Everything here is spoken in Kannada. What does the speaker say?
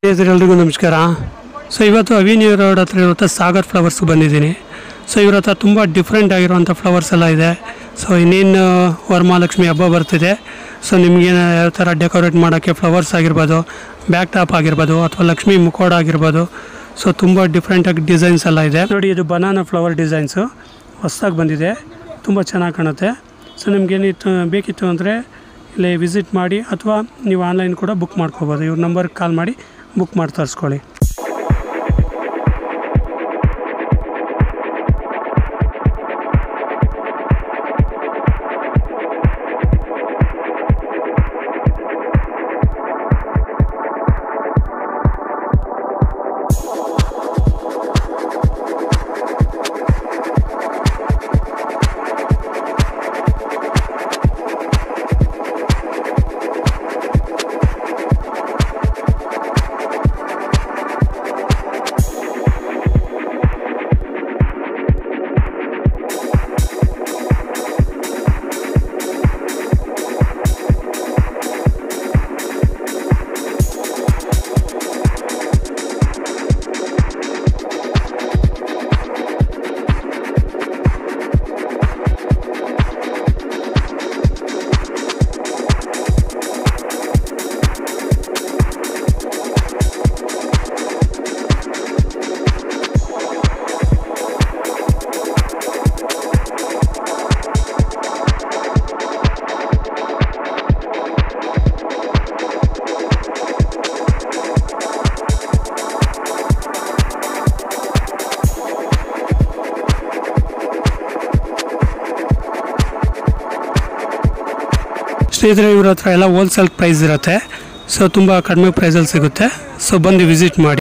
ಎಲ್ರಿಗೂ ನಮಸ್ಕಾರ. ಸೊ ಇವತ್ತು ಅವಿನ್ಯೂ ರೋಡ್ ಹತ್ರ ಇರುವಂಥ ಸಾಗರ್ ಫ್ಲವರ್ಸ್ ಬಂದಿದ್ದೀನಿ. ಸೊ ಇವ್ರ ಹತ್ರ ತುಂಬ ಡಿಫ್ರೆಂಟ್ ಆಗಿರುವಂಥ ಫ್ಲವರ್ಸ್ ಎಲ್ಲ ಇದೆ. ಸೊ ಇನ್ನೇನು ವರಮಹಾಲಕ್ಷ್ಮಿ ಹಬ್ಬ ಬರ್ತಿದೆ. ಸೊ ನಿಮಗೆ ಯಾವ ಥರ ಡೆಕೋರೇಟ್ ಮಾಡೋಕ್ಕೆ ಫ್ಲವರ್ಸ್ ಆಗಿರ್ಬೋದು, ಬ್ಯಾಕ್ ಟಾಪ್ ಆಗಿರ್ಬೋದು, ಅಥವಾ ಲಕ್ಷ್ಮಿ ಮುಖೋಡ ಆಗಿರ್ಬೋದು. ಸೊ ತುಂಬ ಡಿಫ್ರೆಂಟಾಗಿ ಡಿಸೈನ್ಸ್ ಎಲ್ಲ ಇದೆ ನೋಡಿ. ಇದು ಬನಾನಾ ಫ್ಲವರ್ ಡಿಸೈನ್ಸು ಹೊಸದಾಗಿ ಬಂದಿದೆ, ತುಂಬ ಚೆನ್ನಾಗಿ ಕಾಣುತ್ತೆ. ಸೊ ನಿಮಗೇನಿತ್ತು ಬೇಕಿತ್ತು ಅಂದರೆ ಇಲ್ಲಿ ವಿಸಿಟ್ ಮಾಡಿ, ಅಥವಾ ನೀವು ಆನ್ಲೈನ್ ಕೂಡ ಬುಕ್ ಮಾಡ್ಕೋಬೋದು. ಇವ್ರ ನಂಬರ್ಗೆ ಕಾಲ್ ಮಾಡಿ ಬುಕ್ ಮಾಡಿ ತರಿಸ್ಕೊಳ್ಳಿ. ಸ್ನೇಹಿತರೆ, ಇವ್ರ ಹತ್ರ ಎಲ್ಲ ಹೋಲ್ಸೇಲ್ ಪ್ರೈಸ್ ಇರುತ್ತೆ. ಸೊ ತುಂಬ ಕಡಿಮೆ ಪ್ರೈಸಲ್ಲಿ ಸಿಗುತ್ತೆ. ಸೊ ಬಂದು ವಿಸಿಟ್ ಮಾಡಿ.